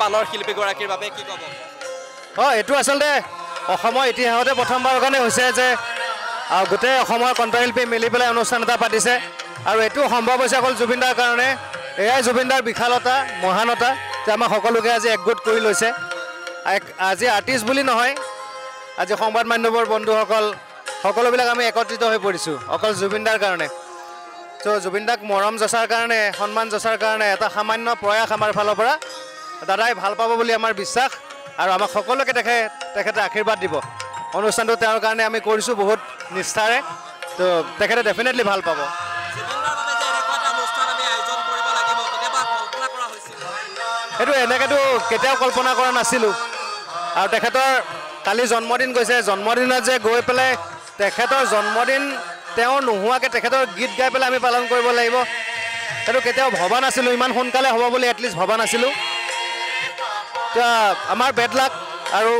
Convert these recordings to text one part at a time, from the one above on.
পালৰ শিল্পীগৰাকীৰ বাবে কি ক'ব? এইটো আচলতে অসমৰ ইতিহাসতে প্ৰথমবাৰৰ কাৰণে হৈছে যে গোটেই অসমৰ কণ্ঠশিল্পী মিলি পেলাই অনুষ্ঠান এটা পাতিছে আৰু এইটো সম্ভৱ হৈছে অকল জুবিনদাৰ কাৰণে। এয়াই জুবিনদাৰ বিশালতা মহানতা যে আমাক সকলোকে আজি একগোট কৰি লৈছে। আজি আৰ্টিষ্ট বুলি নহয়, আজি সংবাদ মাধ্যমৰ বন্ধুসকল সকলোবিলাক আমি একত্ৰিত হৈ পৰিছোঁ অকল জুবিনদাৰ কাৰণে। চ' জুবিনদাক মৰম যচাৰ কাৰণে সন্মান যচাৰ কাৰণে এটা সামান্য প্ৰয়াস আমাৰ ফালৰ পৰা দাদাই ভাল পাব বুলি আমাৰ বিশ্বাস আৰু আমাক সকলোকে তেখেতে আশীৰ্বাদ দিব। অনুষ্ঠানটো তেওঁৰ কাৰণে আমি কৰিছোঁ বহুত নিষ্ঠাৰে, তো তেখেতে ডেফিনেটলি ভাল পাব। সেইটো এনেকৈতো কেতিয়াও কল্পনা কৰা নাছিলোঁ আৰু তেখেতৰ কালি জন্মদিন গৈছে, জন্মদিনত যে গৈ পেলাই তেখেতৰ জন্মদিন তেওঁ নোহোৱাকৈ তেখেতৰ গীত গাই পেলাই আমি পালন কৰিব লাগিব, সেইটো কেতিয়াও ভবা নাছিলোঁ। ইমান সোনকালে হ'ব বুলি এটলিষ্ট ভবা নাছিলোঁ। এতিয়া আমাৰ বেড লাক আৰু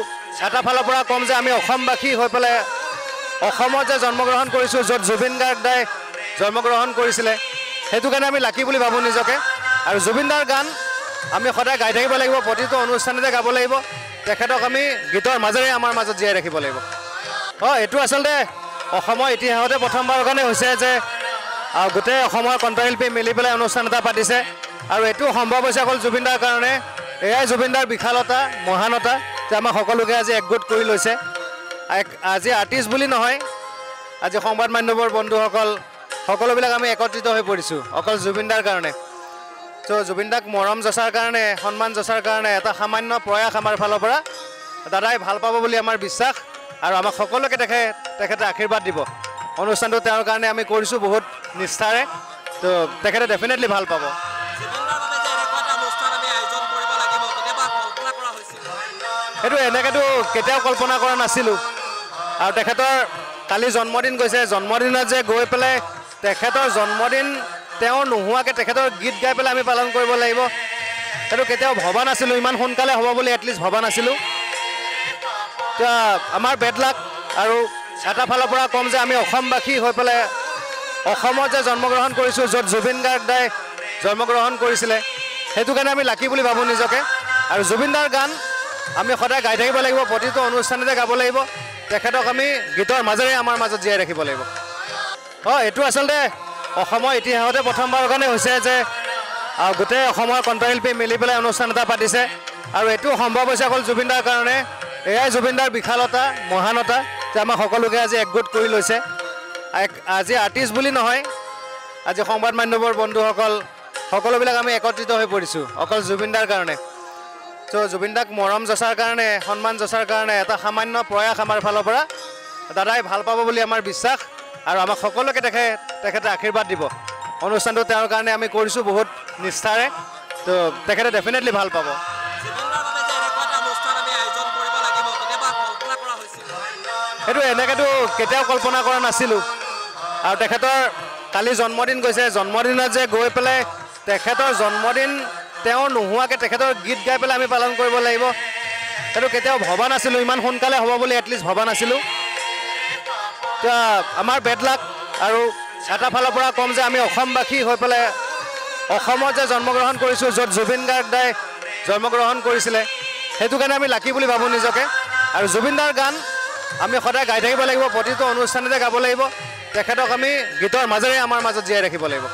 এটা ফালৰ পৰা ক'ম যে আমি অসমবাসী হৈ পেলাই অসমত যে জন্মগ্ৰহণ কৰিছোঁ, য'ত জুবিন গাৰ্গদাই জন্মগ্ৰহণ কৰিছিলে, সেইটো কাৰণে আমি লাকি বুলি ভাবোঁ নিজকে। আৰু জুবিনদাৰ গান আমি সদায় গাই থাকিব লাগিব, প্ৰতিটো অনুষ্ঠানতে গাব লাগিব। তেখেতক আমি গীতৰ মাজেৰে আমাৰ মাজত জীয়াই ৰাখিব লাগিব। এইটো আচলতে অসমৰ ইতিহাসতে প্ৰথমবাৰৰ কাৰণে হৈছে যে গোটেই অসমৰ কণ্ঠশিল্পী মিলি পেলাই অনুষ্ঠান এটা পাতিছে আৰু এইটো সম্ভৱ হৈছে অকল জুবিনদাৰ কাৰণে। এয়াই জুবিনদাৰ বিশালতা মহানতা যে আমাক সকলোকে আজি একগোট কৰি লৈছে। আজি আৰ্টিষ্ট বুলি নহয়, আজি সংবাদ মাধ্যমৰ বন্ধুসকল সকলোবিলাক আমি একত্ৰিত হৈ পৰিছোঁ অকল জুবিনদাৰ কাৰণে। চ' জুবিনদাক মৰম যচাৰ কাৰণে সন্মান যচাৰ কাৰণে এটা সামান্য প্ৰয়াস আমাৰ ফালৰ পৰা দাদাই ভাল পাব বুলি আমাৰ বিশ্বাস আৰু আমাক সকলোকে তেখেতে আশীৰ্বাদ দিব। অনুষ্ঠানটো তেওঁৰ কাৰণে আমি কৰিছোঁ বহুত নিষ্ঠাৰে, তো তেখেতে ডেফিনেটলি ভাল পাব। সেইটো এনেকৈতো কেতিয়াও কল্পনা কৰা নাছিলোঁ আৰু তেখেতৰ কালি জন্মদিন গৈছে, জন্মদিনত যে গৈ পেলাই তেখেতৰ জন্মদিন তেওঁ নোহোৱাকৈ তেখেতৰ গীত গাই পেলাই আমি পালন কৰিব লাগিব, সেইটো কেতিয়াও ভবা নাছিলোঁ। ইমান সোনকালে হ'ব বুলি এটলিষ্ট ভবা নাছিলোঁ। এতিয়া আমাৰ বেড লাক আৰু এটা ফালৰ পৰা ক'ম যে আমি অসমবাসী হৈ পেলাই অসমত যে জন্মগ্ৰহণ কৰিছোঁ, য'ত জুবিন গাৰ্গদাই জন্মগ্ৰহণ কৰিছিলে, সেইটো কাৰণে আমি লাকি বুলি ভাবোঁ নিজকে। আৰু জুবিনদাৰ গান আমি সদায় গাই থাকিব লাগিব, প্ৰতিটো অনুষ্ঠানতে গাব লাগিব। তেখেতক আমি গীতৰ মাজেৰে আমাৰ মাজত জীয়াই ৰাখিব লাগিব। এইটো আচলতে অসমৰ ইতিহাসতে প্ৰথমবাৰৰ কাৰণে হৈছে যে গোটেই অসমৰ কণ্ঠশিল্পী মিলি পেলাই অনুষ্ঠান এটা পাতিছে আৰু এইটো সম্ভৱ হৈছে অকল জুবিনদাৰ কাৰণে। এয়াই জুবিনদাৰ বিশালতা মহানতা যে আমাক সকলোকে আজি একগোট কৰি লৈছে। আজি আৰ্টিষ্ট বুলি নহয়, আজি সংবাদ মাধ্যমৰ বন্ধুসকল সকলোবিলাক আমি একত্ৰিত হৈ পৰিছোঁ অকল জুবিনদাৰ কাৰণে। চ' জুবিনদাক মৰম যচাৰ কাৰণে সন্মান যচাৰ কাৰণে এটা সামান্য প্ৰয়াস আমাৰ ফালৰ পৰা দাদাই ভাল পাব বুলি আমাৰ বিশ্বাস আৰু আমাক সকলোকে তেখেতে আশীৰ্বাদ দিব। অনুষ্ঠানটো তেওঁৰ কাৰণে আমি কৰিছোঁ বহুত নিষ্ঠাৰে, তো তেখেতে ডেফিনেটলি ভাল পাব। সেইটো এনেকৈতো কেতিয়াও কল্পনা কৰা নাছিলোঁ আৰু তেখেতৰ কালি জন্মদিন গৈছে, জন্মদিনত যে গৈ পেলাই তেখেতৰ জন্মদিন তেওঁ নোহোৱাকৈ তেখেতৰ গীত গাই পেলাই আমি পালন কৰিব লাগিব, সেইটো কেতিয়াও ভবা নাছিলোঁ। ইমান সোনকালে হ'ব বুলি এটলিষ্ট ভবা নাছিলোঁ। এতিয়া আমাৰ বেড লাক আৰু এটা ফালৰ পৰা ক'ম যে আমি অসমবাসী হৈ পেলাই অসমত যে জন্মগ্ৰহণ কৰিছোঁ, য'ত জুবিন গাৰ্গদাই জন্মগ্ৰহণ কৰিছিলে, সেইটো কাৰণে আমি লাকি বুলি ভাবোঁ নিজকে। আৰু জুবিনদাৰ গান আমি সদায় গাই থাকিব লাগিব, প্ৰতিটো অনুষ্ঠানতে গাব লাগিব। তেখেতক আমি গীতৰ মাজেৰে আমাৰ মাজত জীয়াই ৰাখিব লাগিব।